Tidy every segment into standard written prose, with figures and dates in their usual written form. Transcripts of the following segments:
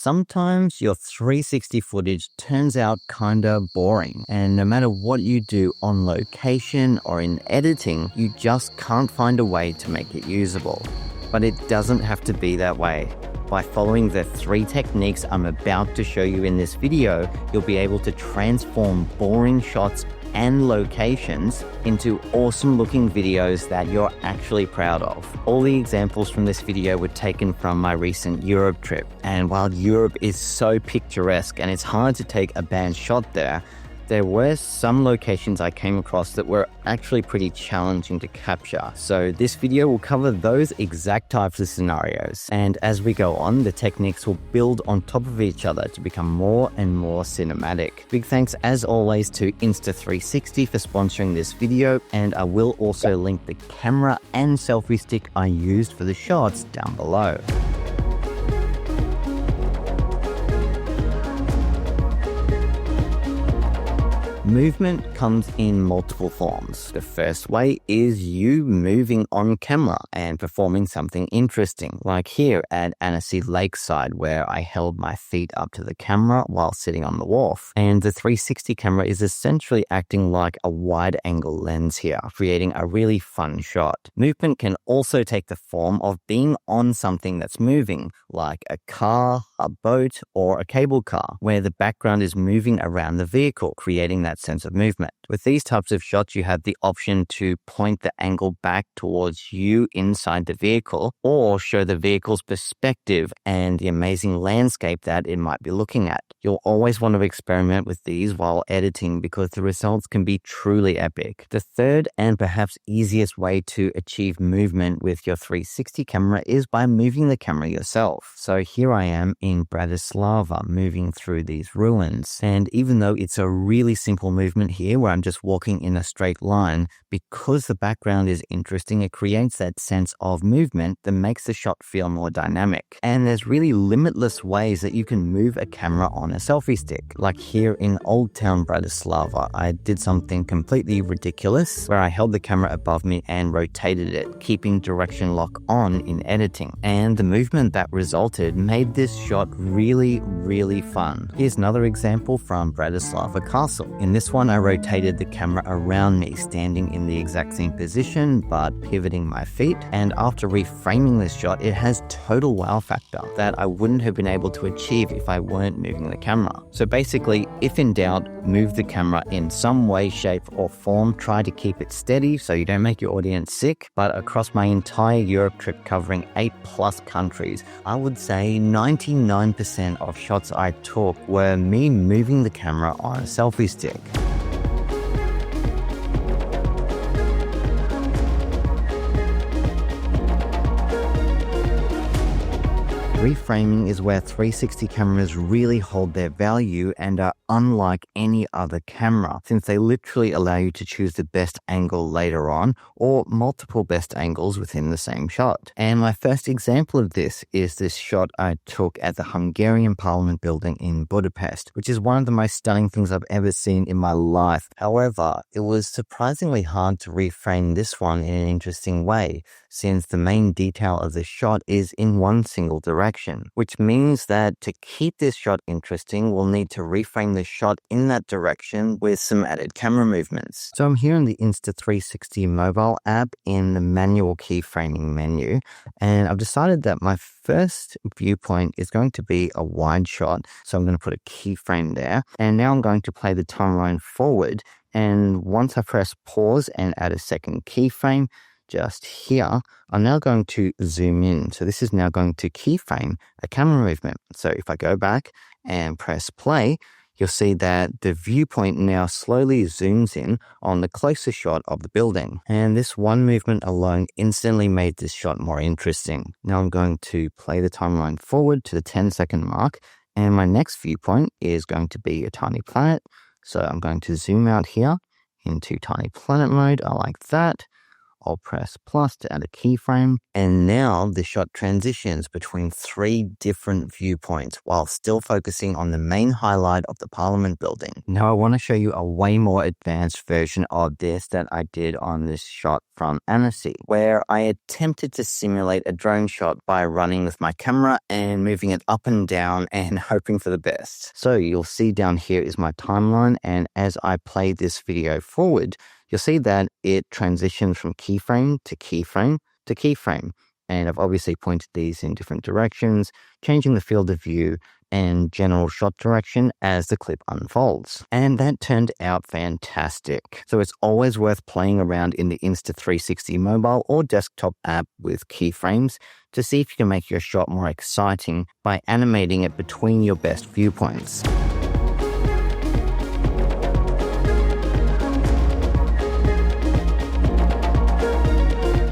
Sometimes your 360 footage turns out kinda boring, and no matter what you do on location or in editing, you just can't find a way to make it usable. But it doesn't have to be that way. By following the 3 techniques I'm about to show you in this video, you'll be able to transform boring shots and locations into awesome looking videos that you're actually proud of. All the examples from this video were taken from my recent Europe trip, and while Europe is so picturesque and it's hard to take a band shot there were some locations I came across that were actually pretty challenging to capture. So this video will cover those exact types of scenarios. And as we go on, the techniques will build on top of each other to become more and more cinematic. Big thanks as always to Insta360 for sponsoring this video, and I will also link the camera and selfie stick I used for the shots down below. Movement comes in multiple forms. The first way is you moving on camera and performing something interesting, like here at Annecy Lakeside, where I held my feet up to the camera while sitting on the wharf. And the 360 camera is essentially acting like a wide-angle lens here, creating a really fun shot. Movement can also take the form of being on something that's moving, like a car, a boat, or a cable car, where the background is moving around the vehicle, creating that sense of movement. With these types of shots, you have the option to point the angle back towards you inside the vehicle, or show the vehicle's perspective and the amazing landscape that it might be looking at. You'll always want to experiment with these while editing because the results can be truly epic. The third and perhaps easiest way to achieve movement with your 360 camera is by moving the camera yourself. So here I am in Bratislava moving through these ruins, and even though it's a really simple movement here where I'm just walking in a straight line, because the background is interesting, it creates that sense of movement that makes the shot feel more dynamic. And there's really limitless ways that you can move a camera on a selfie stick. Like here in Old Town Bratislava, I did something completely ridiculous where I held the camera above me and rotated it, keeping direction lock on in editing. And the movement that resulted made this shot really, really fun. Here's another example from Bratislava Castle. In this one, I rotated the camera around me, standing in the exact same position, but pivoting my feet. And after reframing this shot, it has total wow factor that I wouldn't have been able to achieve if I weren't moving the camera. So basically, if in doubt, move the camera in some way, shape, or form. Try to keep it steady so you don't make your audience sick. But across my entire Europe trip covering 8+ countries, I would say 99% of shots I took were me moving the camera on a selfie stick. Reframing is where 360 cameras really hold their value and are unlike any other camera, since they literally allow you to choose the best angle later on or multiple best angles within the same shot. And my first example of this is this shot I took at the Hungarian Parliament building in Budapest, which is one of the most stunning things I've ever seen in my life. However, it was surprisingly hard to reframe this one in an interesting way, since the main detail of the shot is in one single direction, which means that to keep this shot interesting, we'll need to reframe the shot in that direction with some added camera movements. So I'm here in the Insta360 mobile app in the manual keyframing menu, and I've decided that my first viewpoint is going to be a wide shot. So I'm going to put a keyframe there, and now I'm going to play the timeline forward. And once I press pause and add a second keyframe, just here, I'm now going to zoom in. So this is now going to keyframe a camera movement. So if I go back and press play, you'll see that the viewpoint now slowly zooms in on the closest shot of the building. And this one movement alone instantly made this shot more interesting. Now I'm going to play the timeline forward to the 10-second mark. And my next viewpoint is going to be a tiny planet. So I'm going to zoom out here into tiny planet mode. I like that. I'll press plus to add a keyframe. And now the shot transitions between 3 different viewpoints while still focusing on the main highlight of the Parliament building. Now I want to show you a way more advanced version of this that I did on this shot from Annecy, where I attempted to simulate a drone shot by running with my camera and moving it up and down and hoping for the best. So you'll see down here is my timeline, and as I play this video forward, you'll see that it transitions from keyframe to keyframe to keyframe. And I've obviously pointed these in different directions, changing the field of view and general shot direction as the clip unfolds. And that turned out fantastic. So it's always worth playing around in the Insta360 mobile or desktop app with keyframes to see if you can make your shot more exciting by animating it between your best viewpoints.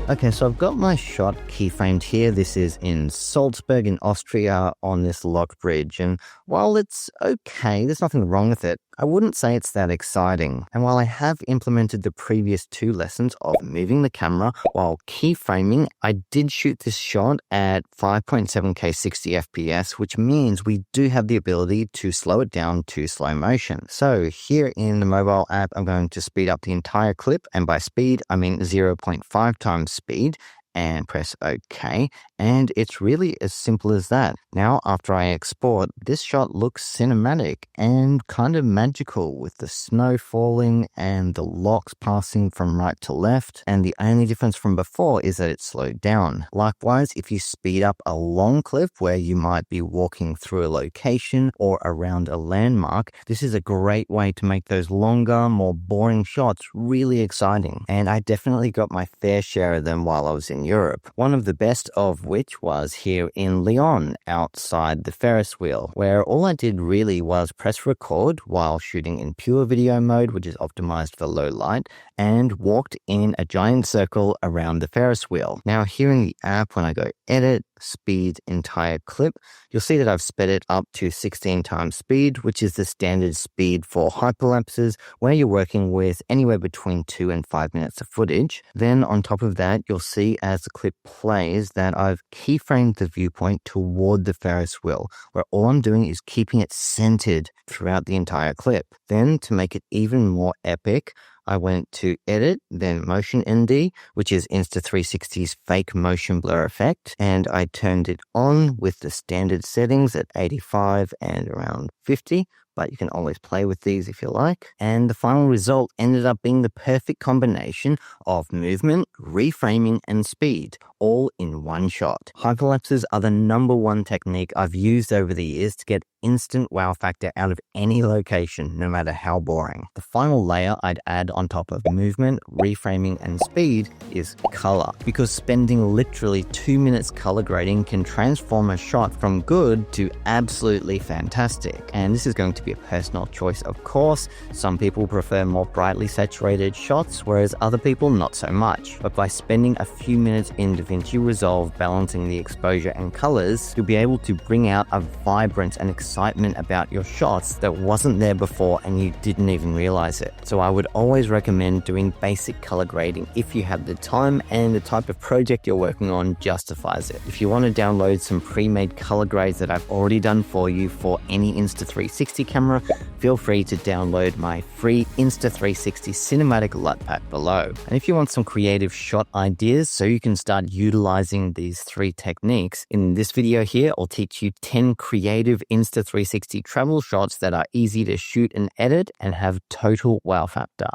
Okay, so I've got my shot keyframed here. This is in Salzburg in Austria on this lock bridge. And while it's okay, there's nothing wrong with it, I wouldn't say it's that exciting. And while I have implemented the previous 2 lessons of moving the camera while keyframing, I did shoot this shot at 5.7K 60 FPS, which means we do have the ability to slow it down to slow motion. So here in the mobile app, I'm going to speed up the entire clip. And by speed, I mean 0.5 times speed, and press OK. And it's really as simple as that. Now, after I export, this shot looks cinematic and kind of magical with the snow falling and the locks passing from right to left. And the only difference from before is that it's slowed down. Likewise, if you speed up a long clip where you might be walking through a location or around a landmark, this is a great way to make those longer, more boring shots really exciting. And I definitely got my fair share of them while I was in Europe. One of the best of which was here in Lyon, outside the Ferris wheel, where all I did really was press record while shooting in pure video mode, which is optimized for low light, and walked in a giant circle around the Ferris wheel. Now here in the app, when I go edit, speed, entire clip, you'll see that I've sped it up to 16 times speed, which is the standard speed for hyperlapses, where you're working with anywhere between 2 and 5 minutes of footage. Then on top of that, you'll see as the clip plays that I've keyframed the viewpoint toward the Ferris wheel, where all I'm doing is keeping it centered throughout the entire clip. Then to make it even more epic, I went to Edit, then Motion ND, which is Insta360's fake motion blur effect, and I turned it on with the standard settings at 85 and around 50, but you can always play with these if you like. And the final result ended up being the perfect combination of movement, reframing, and speed, all in one shot. Hyperlapses are the #1 technique I've used over the years to get instant wow factor out of any location, no matter how boring. The final layer I'd add on top of movement, reframing, and speed is color, because spending literally 2 minutes color grading can transform a shot from good to absolutely fantastic. And this is going to be a personal choice, of course. Some people prefer more brightly saturated shots, whereas other people not so much. But by spending a few minutes in DaVinci Resolve balancing the exposure and colors, you'll be able to bring out a vibrance and excitement about your shots that wasn't there before and you didn't even realize it. So I would always recommend doing basic color grading if you have the time and the type of project you're working on justifies it. If you want to download some pre-made color grades that I've already done for you for any Insta360 camera, feel free to download my free Insta360 cinematic LUT pack below. And if you want some creative shot ideas so you can start utilizing these 3 techniques, in this video here, I'll teach you 10 creative Insta360 travel shots that are easy to shoot and edit and have total wow factor.